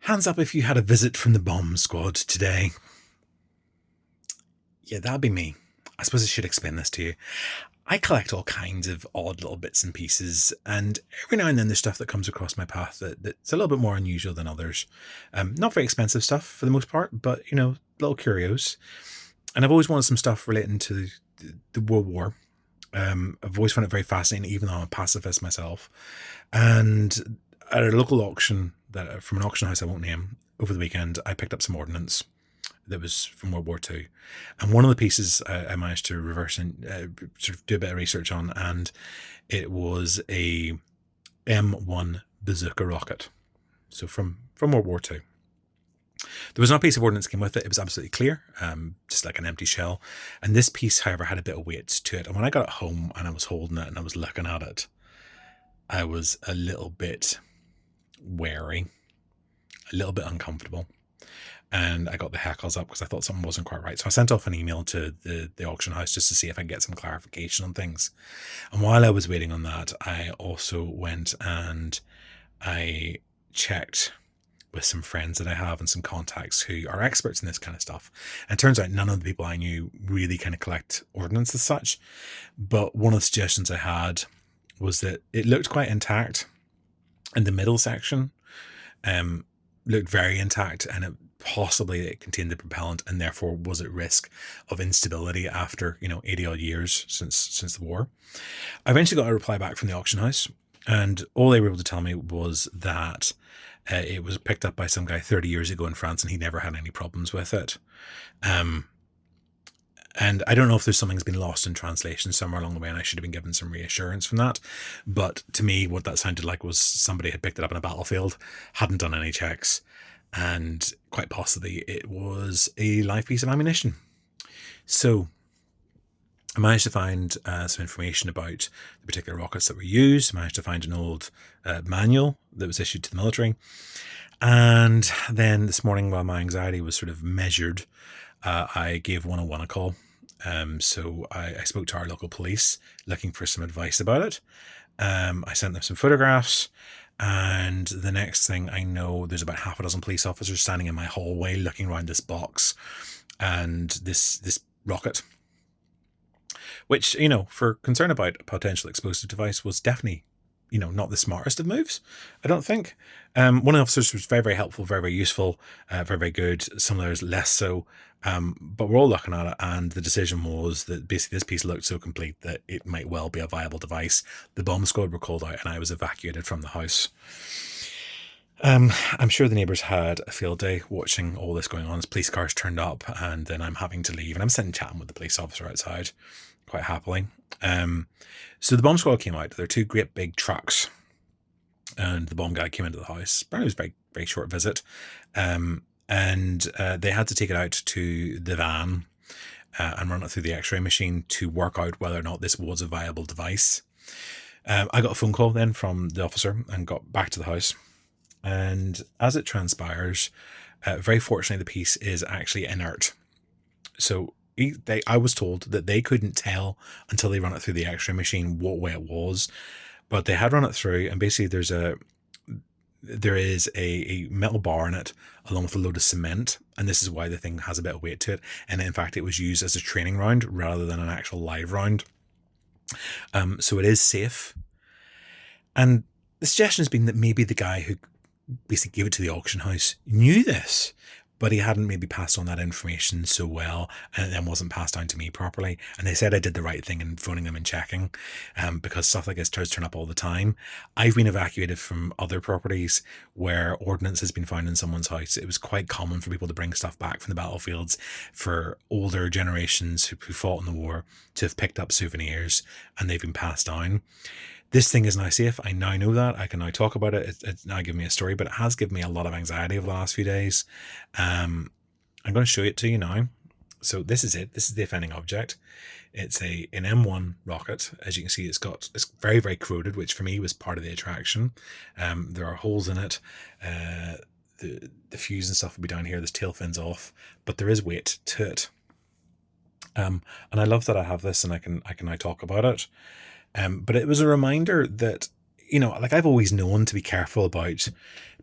Hands up if you had a visit from the bomb squad today. Yeah, that'd be me. I suppose I should explain this to you. I collect all kinds of odd little bits and pieces, and every now and then there's stuff that comes across my path that's a little bit more unusual than others. Not very expensive stuff for the most part, but little curios. And I've always wanted some stuff relating to the World War. I've always found it very fascinating, even though I'm a pacifist myself. And at a local auction from an auction house I won't name over the weekend, I picked up some ordnance that was from World War II. And one of the pieces I managed to reverse and sort of do a bit of research on, and it was a M1 bazooka rocket. So from World War II. There was no piece of ordnance that came with it. It was absolutely clear, just like an empty shell. And this piece, however, had a bit of weight to it. And when I got it home and I was holding it and I was looking at it, I was a little bit wary, a little bit uncomfortable. And I got the hackles up because I thought something wasn't quite right. So I sent off an email to the auction house just to see if I could get some clarification on things. And while I was waiting on that, I also went and I checked with some friends that I have and some contacts who are experts in this kind of stuff. And it turns out none of the people I knew really kind of collect ordnance as such. But one of the suggestions I had was that it looked quite intact. And the middle section looked very intact, and it contained the propellant and therefore was at risk of instability after 80 odd years since the war. I eventually got a reply back from the auction house, and all they were able to tell me was that it was picked up by some guy 30 years ago in France and he never had any problems with it. And I don't know if there's something's been lost in translation somewhere along the way, and I should have been given some reassurance from that. But to me, what that sounded like was somebody had picked it up in a battlefield, hadn't done any checks, and quite possibly it was a live piece of ammunition. So I managed to find some information about the particular rockets that were used. I managed to find an old manual that was issued to the military. And then this morning, while my anxiety was sort of measured, I gave 101 a call. So I spoke to our local police looking for some advice about it. I sent them some photographs, and the next thing I know, there's about half a dozen police officers standing in my hallway looking around this box and this rocket, which, for concern about a potential explosive device was definitely, not the smartest of moves, I don't think. One of the officers was very, very helpful, very, very useful, very, very good. Some others less so. But we're all looking at it, and the decision was that basically this piece looked so complete that it might well be a viable device. The bomb squad were called out, and I was evacuated from the house. I'm sure the neighbours had a field day watching all this going on as police cars turned up, and then I'm having to leave, and I'm sitting chatting with the police officer outside quite happily. So the bomb squad came out. They're two great big trucks, and the bomb guy came into the house. Apparently it was a very, very short visit. And they had to take it out to the van and run it through the x-ray machine to work out whether or not this was a viable device. I got a phone call then from the officer and got back to the house. And as it transpires, very fortunately, the piece is actually inert. So I was told that they couldn't tell until they run it through the x-ray machine what way it was, but they had run it through, and basically there is a metal bar in it along with a load of cement, and this is why the thing has a bit of weight to it. And in fact, it was used as a training round rather than an actual live round. So it is safe. And the suggestion has been that maybe the guy who basically gave it to the auction house knew this, but he hadn't maybe passed on that information so well, and it then wasn't passed down to me properly. And they said I did the right thing in phoning them and checking, because stuff like this does turn up all the time. I've been evacuated from other properties where ordnance has been found in someone's house. It was quite common for people to bring stuff back from the battlefields, for older generations who fought in the war to have picked up souvenirs, and they've been passed down. This thing is now safe. I now know that. I can now talk about it. It's now given me a story, but it has given me a lot of anxiety over the last few days. I'm going to show it to you now. So this is it. This is the offending object. It's an M1 rocket. As you can see, it's very, very corroded, which for me was part of the attraction. There are holes in it. The fuse and stuff will be down here. There's tail fins off, but there is weight to it. And I love that I have this and I can now talk about it. But it was a reminder that, like I've always known to be careful about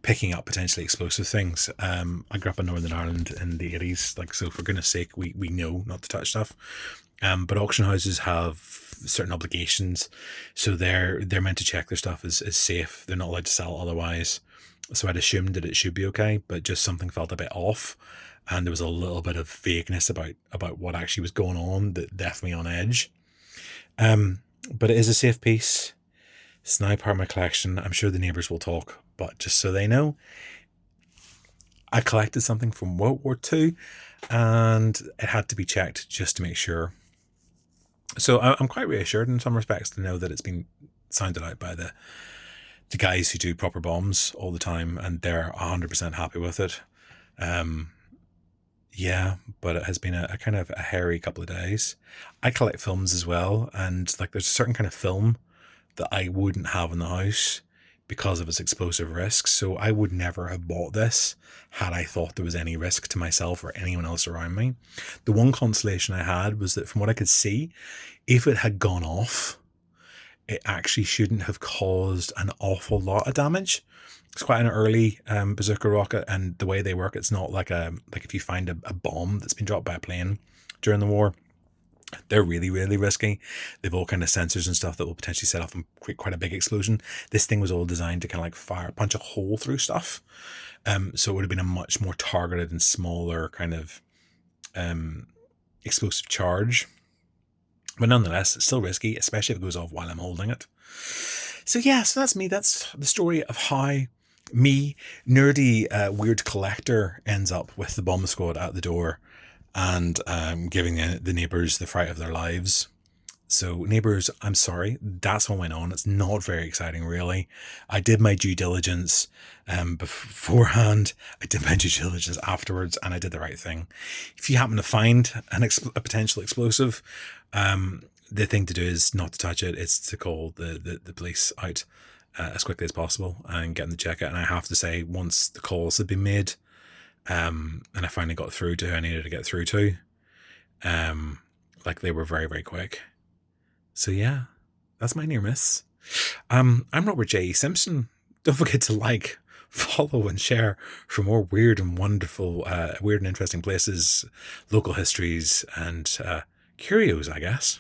picking up potentially explosive things. I grew up in Northern Ireland in the 80s, like, so for goodness sake, we know not to touch stuff. But auction houses have certain obligations, so they're meant to check their stuff is safe. They're not allowed to sell otherwise. So I'd assumed that it should be okay, but just something felt a bit off, and there was a little bit of vagueness about what actually was going on that left me on edge. But it is a safe piece. It's now part of my collection. I'm sure the neighbours will talk, but just so they know, I collected something from World War II, and it had to be checked just to make sure. So I'm quite reassured in some respects to know that it's been sounded out by the guys who do proper bombs all the time, and they're 100% happy with it. Yeah, but it has been a kind of a hairy couple of days. I collect films as well, and like there's a certain kind of film that I wouldn't have in the house because of its explosive risks. So I would never have bought this had I thought there was any risk to myself or anyone else around me. The one consolation I had was that from what I could see, if it had gone off, it actually shouldn't have caused an awful lot of damage. It's quite an early bazooka rocket, and the way they work, it's not like if you find a bomb that's been dropped by a plane during the war. They're really, really risky. They've all kind of sensors and stuff that will potentially set off and create quite a big explosion. This thing was all designed to kind of like punch a hole through stuff. So it would have been a much more targeted and smaller kind of explosive charge. But nonetheless, it's still risky, especially if it goes off while I'm holding it. So yeah, so that's me. That's the story of how me, nerdy, weird collector, ends up with the bomb squad at the door and giving the neighbours the fright of their lives. So neighbours, I'm sorry, that's what went on. It's not very exciting, really. I did my due diligence beforehand. I did my due diligence afterwards, and I did the right thing. If you happen to find a potential explosive, the thing to do is not to touch it. It's to call the police out as quickly as possible and get them to check it. And I have to say, once the calls had been made, and I finally got through to who I needed to get through to, like they were very, very quick. So yeah, that's my near miss. I'm Robert J. Simpson. Don't forget to like, follow, and share for more weird and wonderful, weird and interesting places, local histories, and curios, I guess.